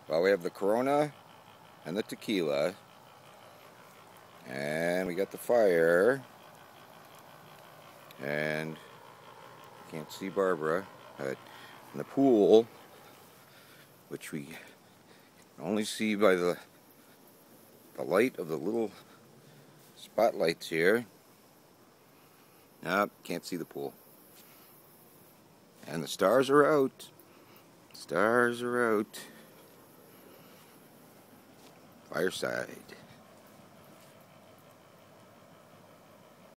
Well, we have the Corona and the tequila, and we got the fire, and can't see Barbara, but in the pool, which we can only see by the light of the little spotlights here. Nope, can't see the pool. And the stars are out. Stars are out. Fireside.